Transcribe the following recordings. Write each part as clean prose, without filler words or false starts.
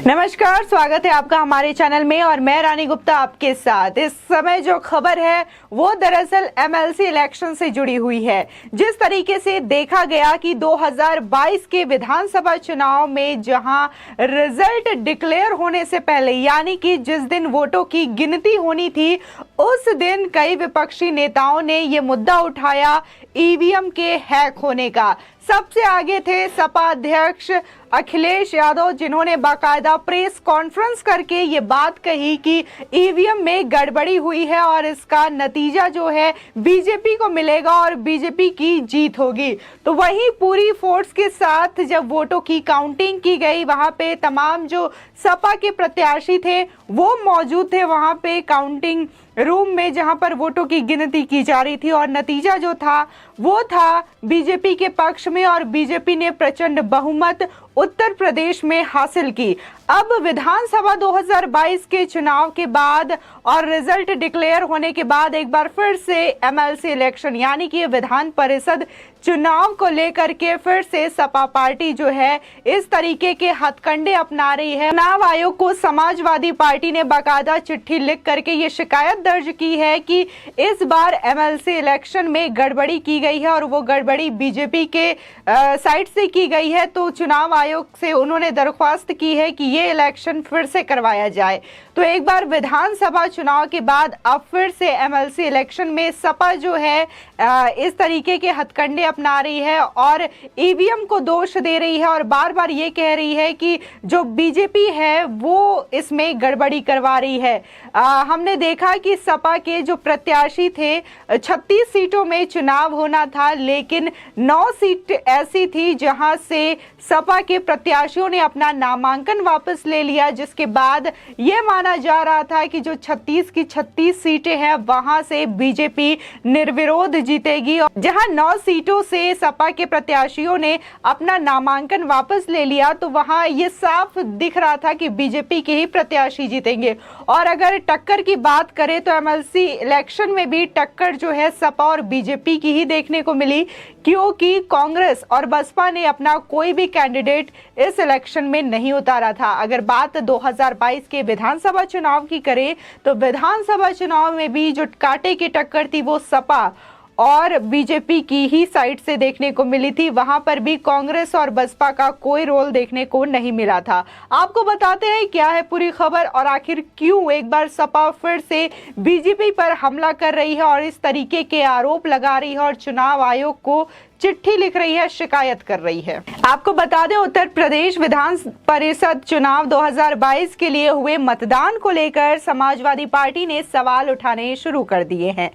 नमस्कार, स्वागत है आपका हमारे चैनल में और मैं रानी गुप्ता आपके साथ। इस समय जो खबर है वो दरअसल एमएलसी इलेक्शन से जुड़ी हुई है। जिस तरीके से देखा गया कि 2022 के विधानसभा चुनाव में जहां रिजल्ट डिक्लेयर होने से पहले यानी कि जिस दिन वोटों की गिनती होनी थी उस दिन कई विपक्षी नेताओं ने ये मुद्दा उठाया ईवीएम के हैक होने का। सबसे आगे थे सपा अध्यक्ष अखिलेश यादव, जिन्होंने बाकायदा प्रेस कॉन्फ्रेंस करके ये बात कही कि ईवीएम में गड़बड़ी हुई है और इसका नतीजा जो है बीजेपी को मिलेगा और बीजेपी की जीत होगी। तो वहीं पूरी फोर्स के साथ जब वोटों की काउंटिंग की गई, वहां पे तमाम जो सपा के प्रत्याशी थे वो मौजूद थे वहां पे काउंटिंग रूम में, जहां पर वोटों की गिनती की जा रही थी और नतीजा जो था वो था बीजेपी के पक्ष में और बीजेपी ने प्रचंड बहुमत उत्तर प्रदेश में हासिल की। अब विधानसभा 2022 के चुनाव के बाद और रिजल्ट डिक्लेयर होने के बाद एक बार फिर से एमएलसी इलेक्शन यानी कि विधान परिषद चुनाव को लेकर के फिर से सपा पार्टी जो है इस तरीके के हथकंडे अपना रही है। चुनाव आयोग को समाजवादी पार्टी ने बाकायदा चिट्ठी लिख करके ये शिकायत दर्ज की है कि इस बार एमएलसी इलेक्शन में गड़बड़ी की गई है और वो गड़बड़ी बीजेपी के साइड से की गई है। तो चुनाव आयोग से उन्होंने दरख्वास्त की है कि ये इलेक्शन फिर से करवाया जाए। तो एक बार विधानसभा चुनाव के बाद अब फिर से एमएलसी इलेक्शन में सपा जो है इस तरीके के हथकंडे अपना रही है और ईवीएम को दोष दे रही है और बार बार ये कह रही है कि जो बीजेपी है वो इसमें गड़बड़ी करवा रही है। हमने देखा कि सपा के जो प्रत्याशी थे 36 सीटों में चुनाव होना था, लेकिन 9 सीट ऐसी थी जहां से सपा के प्रत्याशियों ने अपना नामांकन वापस ले लिया, जिसके बाद यह माना जा रहा था कि जो 36 की 36 सीटें हैं वहां से बीजेपी निर्विरोध जीतेगी। जहां 9 सीटों से सपा के प्रत्याशियों ने अपना नामांकन वापस ले लिया तो वहां ये साफ दिख रहा था कि बीजेपी के ही प्रत्याशी जीतेंगे। और अगर टक्कर की बात करें तो एमएलसी इलेक्शन में भी टक्कर जो है सपा और बीजेपी की ही देखने को मिली, क्योंकि कांग्रेस और बसपा ने अपना कोई भी कैंडिडेट इस इलेक्शन में नहीं उतारा था। अगर बात 2022 के विधानसभा चुनाव की करें तो विधानसभा चुनाव में भी जो कांटे की टक्कर थी वो सपा और बीजेपी की ही साइड से देखने को मिली थी। वहां पर भी कांग्रेस और बसपा का कोई रोल देखने को नहीं मिला था। आपको बताते हैं क्या है पूरी खबर और आखिर क्यों एक बार सपा फिर से बीजेपी पर हमला कर रही है और इस तरीके के आरोप लगा रही है और चुनाव आयोग को चिट्ठी लिख रही है, शिकायत कर रही है। आपको बता दें उत्तर प्रदेश विधान परिषद चुनाव 2022 के लिए हुए मतदान को लेकर समाजवादी पार्टी ने सवाल उठाने शुरू कर दिए हैं।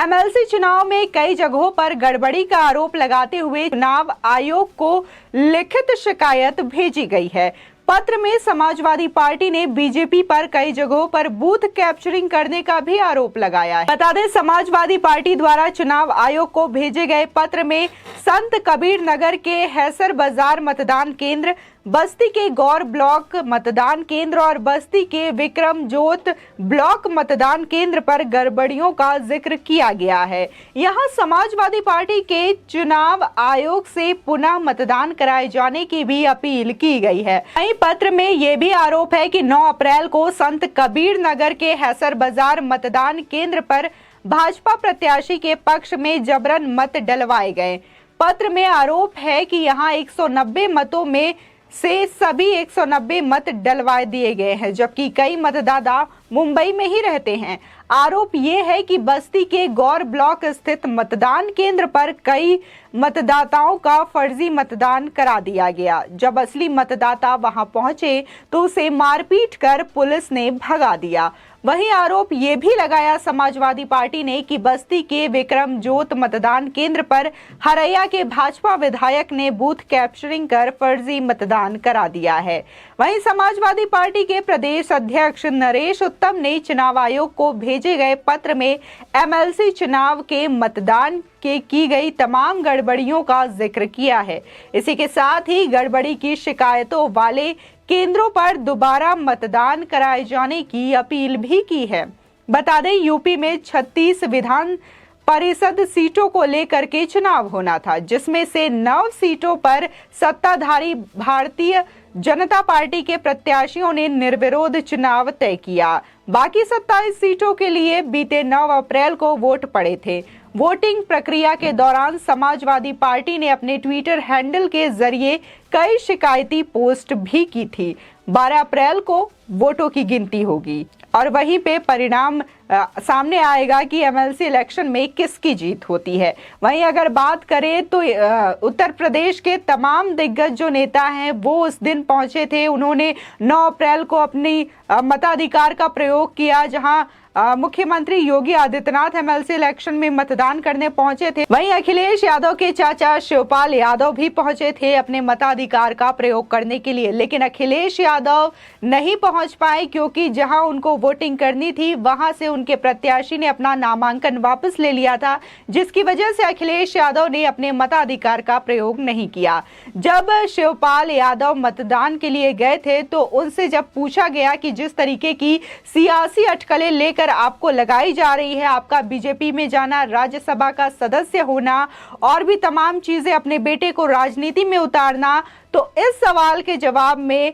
एमएलसी चुनाव में कई जगहों पर गड़बड़ी का आरोप लगाते हुए चुनाव आयोग को लिखित शिकायत भेजी गई है। पत्र में समाजवादी पार्टी ने बीजेपी पर कई जगहों पर बूथ कैप्चरिंग करने का भी आरोप लगाया है। बता दें समाजवादी पार्टी द्वारा चुनाव आयोग को भेजे गए पत्र में संत कबीर नगर के हैसर बाजार मतदान केंद्र, बस्ती के गौर ब्लॉक मतदान केंद्र और बस्ती के विक्रम जोत ब्लॉक मतदान केंद्र पर गड़बड़ियों का जिक्र किया गया है। यहां समाजवादी पार्टी के चुनाव आयोग से पुनः मतदान कराए जाने की भी अपील की गई है। वहीं पत्र में यह भी आरोप है कि 9 अप्रैल को संत कबीर नगर के हैसर बाजार मतदान केंद्र पर भाजपा प्रत्याशी के पक्ष में जबरन मत डलवाए गए। पत्र में आरोप है कि यहां 190 मतों में से सभी 190 मत डलवा दिए गए हैं, जबकि कई मतदाता मुंबई में ही रहते हैं। आरोप ये है कि बस्ती के गौर ब्लॉक स्थित मतदान केंद्र पर कई मतदाताओं का फर्जी मतदान करा दिया गया। जब असली मतदाता वहां पहुंचे तो उसे मारपीट कर पुलिस ने भगा दिया। वहीं आरोप ये भी लगाया समाजवादी पार्टी ने कि बस्ती के विक्रम जोत मतदान केंद्र पर हरैया के भाजपा विधायक ने बूथ कैप्चरिंग कर फर्जी मतदान करा दिया है। वहीं समाजवादी पार्टी के प्रदेश अध्यक्ष नरेश उत्तम ने चुनाव आयोग को भेजे गए पत्र में एमएलसी चुनाव के मतदान के की गई तमाम गड़बड़ियों का जिक्र किया है। इसी के साथ ही गड़बड़ी की शिकायतों वाले केंद्रों पर दोबारा मतदान कराए जाने की अपील भी की है। बता दें यूपी में 36 विधान परिषद सीटों को लेकर के चुनाव होना था, जिसमें से 9 सीटों पर सत्ताधारी भारतीय जनता पार्टी के प्रत्याशियों ने निर्विरोध चुनाव तय किया। बाकी 27 सीटों के लिए बीते 9 अप्रैल को वोट पड़े थे। वोटिंग प्रक्रिया के दौरान समाजवादी पार्टी ने अपने ट्विटर हैंडल के जरिए कई शिकायती पोस्ट भी की थी। 12 अप्रैल को वोटों की गिनती होगी और वहीं पे परिणाम सामने आएगा कि एमएलसी इलेक्शन में किसकी जीत होती है। वहीं अगर बात करें तो उत्तर प्रदेश के तमाम दिग्गज जो नेता हैं वो उस दिन पहुंचे थे। उन्होंने 9 अप्रैल को अपनी मताधिकार का प्रयोग किया, जहां मुख्यमंत्री योगी आदित्यनाथ एमएलसी इलेक्शन में मतदान करने पहुंचे थे। वहीं अखिलेश यादव के चाचा शिवपाल यादव भी पहुंचे थे अपने मताधिकार का प्रयोग करने के लिए, लेकिन अखिलेश यादव नहीं पहुंच पाए क्योंकि जहां उनको वोटिंग करनी थी वहां से उनके प्रत्याशी ने अपना नामांकन वापस ले लिया था, जिसकी वजह से अखिलेश यादव ने अपने मताधिकार का प्रयोग नहीं किया। जब शिवपाल यादव मतदान के लिए गए थे तो उनसे जब पूछा गया कि जिस तरीके की सियासी अटकलें लेकर आपको लगाई जा रही है, आपका बीजेपी में जाना, राज्यसभा का सदस्य होना और भी तमाम चीजें, अपने बेटे को राजनीति में उतारना, तो इस सवाल के जवाब में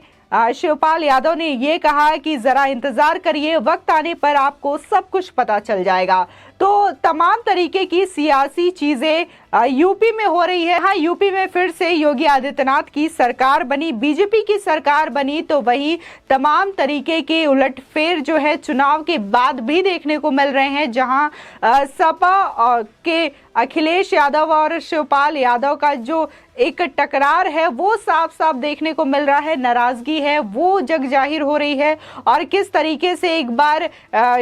शिवपाल यादव ने ये कहा कि जरा इंतजार करिए, वक्त आने पर आपको सब कुछ पता चल जाएगा। तो तमाम तरीके की सियासी चीजें यूपी में हो रही है। हाँ, यूपी में फिर से योगी आदित्यनाथ की सरकार बनी, बीजेपी की सरकार बनी, तो वही तमाम तरीके के उलटफेर जो है चुनाव के बाद भी देखने को मिल रहे हैं, जहां सपा के अखिलेश यादव और शिवपाल यादव का जो एक टकरार है वो साफ साफ देखने को मिल रहा है। नाराजगी है वो जग जाहिर हो रही है और किस तरीके से एक बार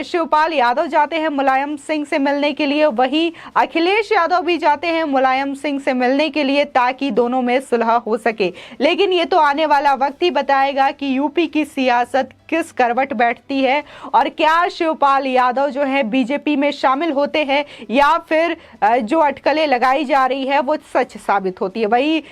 शिवपाल यादव जाते हैं मुलायम सिंह से मिलने के लिए, वहीं अखिलेश यादव भी जाते हैं मुलायम सिंह से मिलने के लिए ताकि दोनों में सुलह हो सके। लेकिन ये तो आने वाला वक्त ही बताएगा कि यूपी की सियासत किस करवट बैठती है और क्या शिवपाल यादव जो है बीजेपी में शामिल होते हैं या फिर जो अटकलें लगाई जा रही है वो सच साबित होती है। वही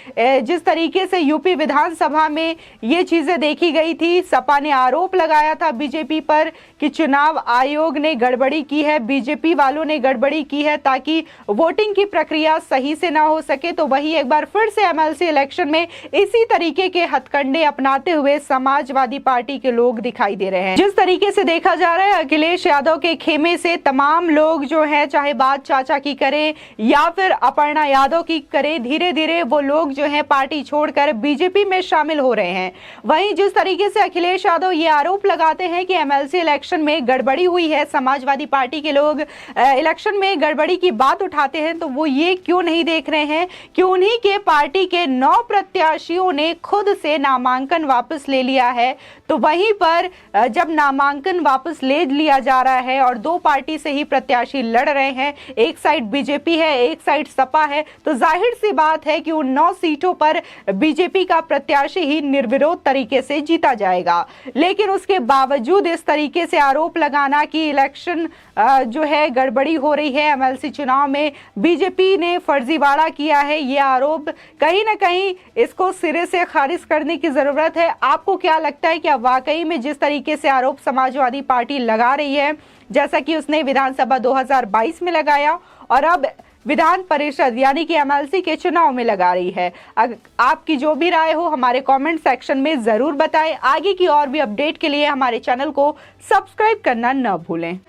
जिस तरीके से यूपी विधानसभा में ये चीजें देखी गई थी, सपा ने आरोप लगाया था बीजेपी पर कि चुनाव आयोग ने गड़बड़ी की है, बीजेपी वालों ने गड़बड़ी की है ताकि वोटिंग की प्रक्रिया सही से ना हो सके। तो वही एक बार फिर से एमएलसी इलेक्शन में इसी तरीके के हथकंडे अपनाते हुए समाजवादी पार्टी के लोग दिखाई दे रहे हैं। जिस तरीके से देखा जा रहा है अखिलेश यादव के खेमे से तमाम लोग जो है, चाहे बात चाचा की करें या फिर अपर्णा यादव की करें, धीरे धीरे वो लोग जो है पार्टी छोड़कर बीजेपी में शामिल हो रहे हैं। वहीं जिस तरीके से अखिलेश यादव ये आरोप लगाते हैं कि एमएलसी इलेक्शन में गड़बड़ी हुई है, समाजवादी पार्टी के लोग इलेक्शन में गड़बड़ी की बात उठाते हैं, तो वो ये क्यों नहीं देख रहे हैं कि उन्हीं के पार्टी के 9 प्रत्याशियों ने खुद से नामांकन वापस ले लिया है। तो वहीं पर जब नामांकन वापस ले लिया जा रहा है और 2 पार्टी से ही प्रत्याशी लड़ रहे हैं, एक साइड बीजेपी है, एक साइड सपा है, तो जाहिर सी बात है कि उन 9 सीटों पर बीजेपी का प्रत्याशी ही निर्विरोध तरीके से जीता जाएगा। लेकिन उसके बावजूद इस तरीके से आरोप लगाना कि इलेक्शन जो है गड़बड़ी हो रही है, एमएलसी चुनाव में बीजेपी ने फर्जीवाड़ा किया है, ये आरोप कहीं ना कहीं इसको सिरे से खारिज करने की जरूरत है। आपको क्या लगता है कि वाकई में जिस तरीके से आरोप समाजवादी पार्टी लगा रही है, जैसा कि उसने विधानसभा 2022 में लगाया और अब विधान परिषद यानी कि एमएलसी के चुनाव में लगा रही है, आपकी जो भी राय हो हमारे कमेंट सेक्शन में जरूर बताएं। आगे की और भी अपडेट के लिए हमारे चैनल को सब्सक्राइब करना न भूलें।